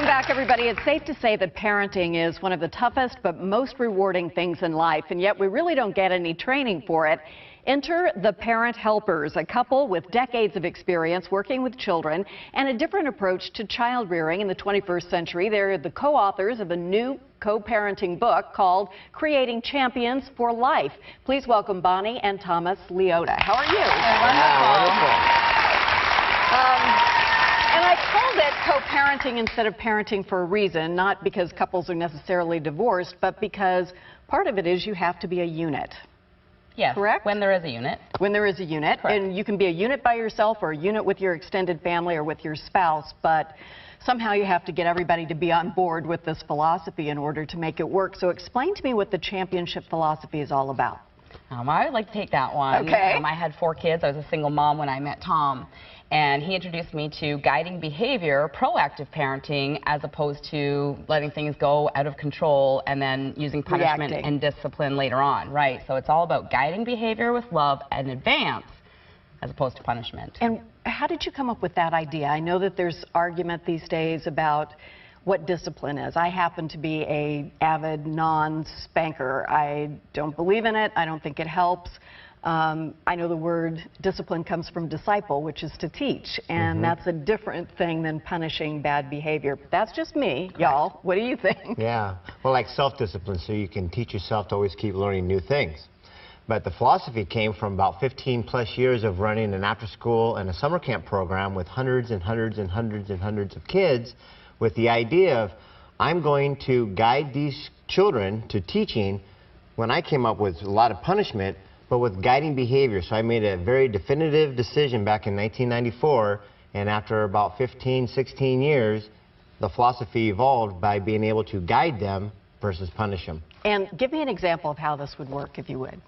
Welcome back, everybody. It's safe to say that parenting is one of the toughest but most rewarding things in life, and yet we really don't get any training for it. Enter the Parent Helpers, a couple with decades of experience working with children and a different approach to child rearing in the 21st century. They're the co-authors of a new co-parenting book called Creating Champions for Life. Please welcome Bonnie and Thomas Liotta. How are you? Wonderful. And I called it co-parenting instead of parenting for a reason, not because couples are necessarily divorced, but because part of it is you have to be a unit. Yes, correct? When there is a unit. When there is a unit. Correct. And you can be a unit by yourself or a unit with your extended family or with your spouse, but somehow you have to get everybody to be on board with this philosophy in order to make it work. So explain to me what the championship philosophy is all about. I would like to take that one. Okay. I had 4 kids. I was a single mom when I met Tom. And he introduced me to guiding behavior, proactive parenting, as opposed to letting things go out of control and then using punishment and discipline later on. Right. So it's all about guiding behavior with love and advance as opposed to punishment. And how did you come up with that idea? I know that there's argument these days about what discipline is. I happen to be an avid non-spanker. I don't believe in it. I don't think it helps. I know the word discipline comes from disciple, which is to teach, and that's a different thing than punishing bad behavior. But that's just me, y'all. What do you think? Yeah, well, like self-discipline, so you can teach yourself to always keep learning new things. But the philosophy came from about 15+ years of running an after-school and a summer camp program with hundreds and hundreds and hundreds and hundreds of kids, with the idea of, I'm going to guide these children to teaching. When I came up with a lot of punishment, but with guiding behavior. So I made a very definitive decision back in 1994, and after about 15, 16 years, the philosophy evolved by being able to guide them versus punish them. And give me an example of how this would work, if you would.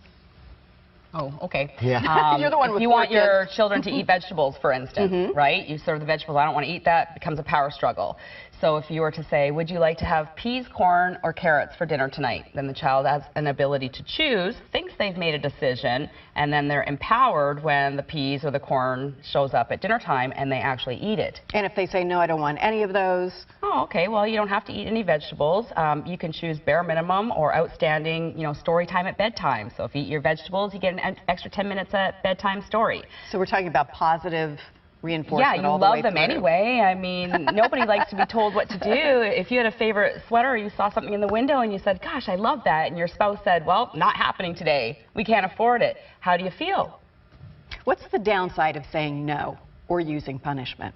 Oh, okay. Yeah. You're the one with if you want your children to eat vegetables, for instance, right? You serve the vegetables, I don't want to eat that, it becomes a power struggle. So if you were to say, would you like to have peas, corn, or carrots for dinner tonight? Then the child has an ability to choose, thinks they've made a decision, and then they're empowered when the peas or the corn shows up at dinner time and they actually eat it. And if they say, no, I don't want any of those? Oh, okay, well, you don't have to eat any vegetables. You can choose bare minimum or outstanding, story time at bedtime. So if you eat your vegetables, you get an extra 10 minutes at bedtime story. So we're talking about positive reinforcement. Yeah, you love them anyway. I mean, nobody likes to be told what to do. If you had a favorite sweater or you saw something in the window and you said, gosh, I love that, and your spouse said, well, not happening today. We can't afford it. How do you feel? What's the downside of saying no or using punishment?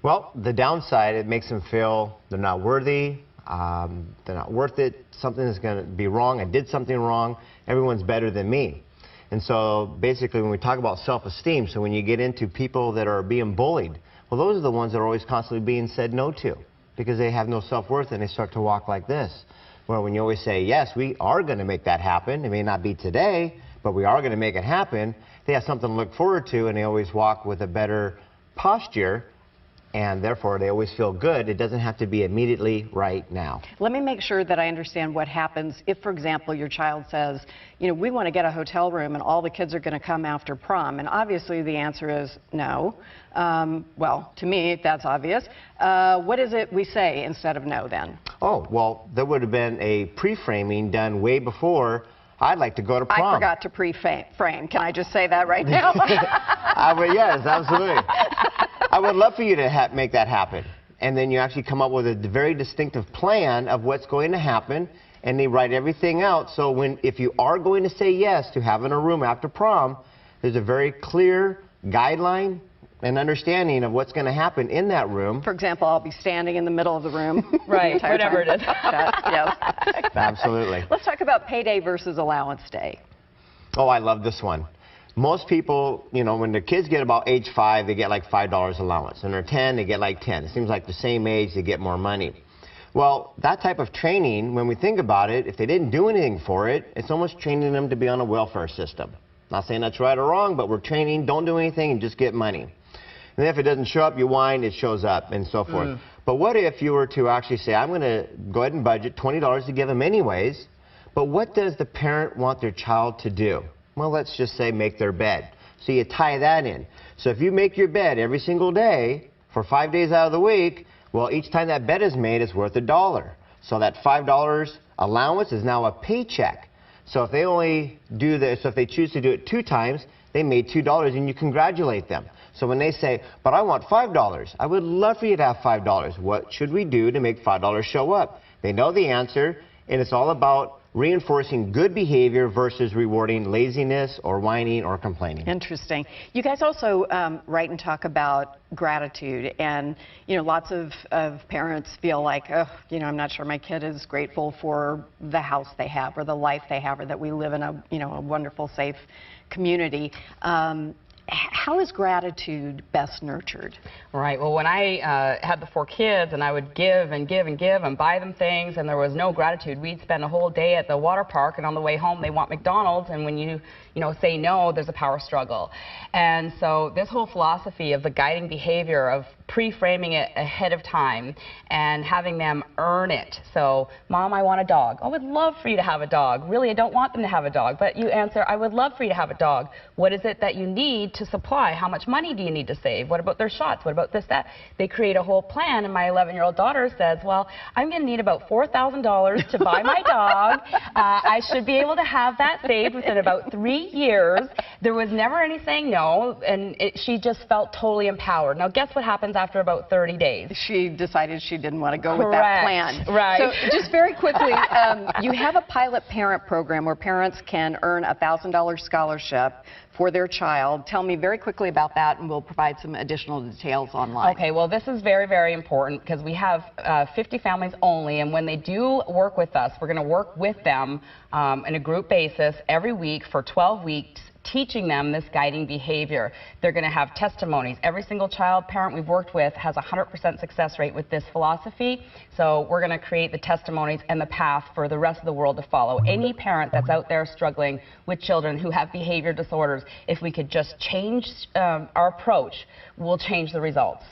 Well, the downside, it makes them feel they're not worthy, they're not worth it, something is going to be wrong, I did something wrong, everyone's better than me. And so basically when we talk about self-esteem, so when you get into people that are being bullied, well, those are the ones that are always constantly being said no to because they have no self-worth and they start to walk like this. Well, when you always say, yes, we are going to make that happen, it may not be today, but we are going to make it happen, they have something to look forward to and they always walk with a better posture. And therefore, they always feel good. It doesn't have to be immediately right now. Let me make sure that I understand what happens if, for example, your child says, we want to get a hotel room and all the kids are going to come after prom. And obviously the answer is no. Well, to me, that's obvious. What is it we say instead of no then? Oh, well, there would have been a pre-framing done way before. I'd like to go to prom. I forgot to pre-frame. Can I just say that right now? Yes, absolutely. I would love for you to make that happen. And then you actually come up with a very distinctive plan of what's going to happen, and they write everything out. So if you are going to say yes to having a room after prom, there's a very clear guideline and understanding of what's going to happen in that room. For example, I'll be standing in the middle of the room. Right, whatever it is. Yes. Absolutely. Let's talk about payday versus allowance day. Oh, I love this one. Most people, when the kids get about age 5, they get like $5 allowance. And they're 10, they get like 10. It seems like the same age, they get more money. Well, that type of training, when we think about it, if they didn't do anything for it, it's almost training them to be on a welfare system. Not saying that's right or wrong, but we're training, don't do anything and just get money. And then if it doesn't show up, you whine, it shows up, and so forth. But what if you were to actually say, I'm going to go ahead and budget $20 to give them anyways, but what does the parent want their child to do? Well, let's just say make their bed. So you tie that in. So if you make your bed every single day for 5 days out of the week, Well, each time that bet is made, it's worth $1. So that $5 allowance is now a paycheck. So if they only do this, so if they choose to do it 2 times, they made $2, and you congratulate them. So when they say, but I want $5, I would love for you to have $5. What should we do to make $5 show up? They know the answer, and it's all about reinforcing good behavior versus rewarding laziness or whining or complaining. Interesting. You guys also write and talk about gratitude, and lots of parents feel like, oh, I'm not sure my kid is grateful for the house they have or the life they have, or that we live in a wonderful, safe community. How is gratitude best nurtured? Right. Well, when I had the 4 kids and I would give and give and give and buy them things and there was no gratitude, we'd spend a whole day at the water park, and on the way home they want McDonald's, and when you say no, there's a power struggle. And so this whole philosophy of the guiding behavior of pre-framing it ahead of time and having them earn it. So, Mom, I want a dog. I would love for you to have a dog. Really, I don't want them to have a dog. But you answer, I would love for you to have a dog. What is it that you need to supply? How much money do you need to save? What about their shots? What about this, that? They create a whole plan, and my 11-year-old daughter says, well, I'm going to need about $4,000 to buy my dog. I should be able to have that saved within about 3 years. There was never any saying no, and she just felt totally empowered. Now, guess what happens after about 30 days? She decided she didn't want to go with that plan. Right. So just very quickly, you have a pilot parent program where parents can earn a $1,000 scholarship for their child. Tell me very quickly about that, and we'll provide some additional details online. Okay, well, this is very, very important because we have 50 families only, and when they do work with us, we're going to work with them in a group basis every week for 12 weeks, teaching them this guiding behavior. They're going to have testimonies. Every single child parent we've worked with has a 100% success rate with this philosophy. So we're going to create the testimonies and the path for the rest of the world to follow. Any parent that's out there struggling with children who have behavior disorders, if we could just change our approach, we'll change the results.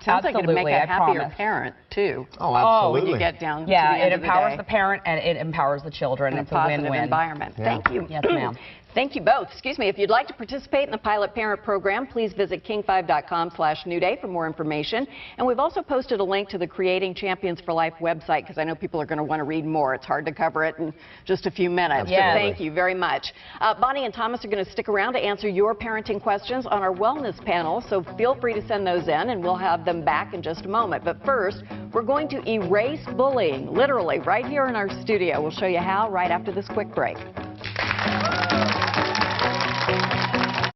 Sounds Absolutely, like it'd make a happier promise. parent, too. Oh, absolutely. When you get down to Yeah, the end it of the empowers day. the parent and it empowers the children. And it's a positive win-win environment. Yeah. Thank you. Yes, ma'am. Thank you both. Excuse me. If you'd like to participate in the Pilot Parent Program, please visit king5.com/New Day for more information. And we've also posted a link to the Creating Champions for Life website, because I know people are going to want to read more. It's hard to cover it in just a few minutes. Yes. So thank you very much. Bonnie and Thomas are going to stick around to answer your parenting questions on our wellness panel, so feel free to send those in, and we'll have them back in just a moment. But first, we're going to erase bullying, literally, right here in our studio. We'll show you how right after this quick break.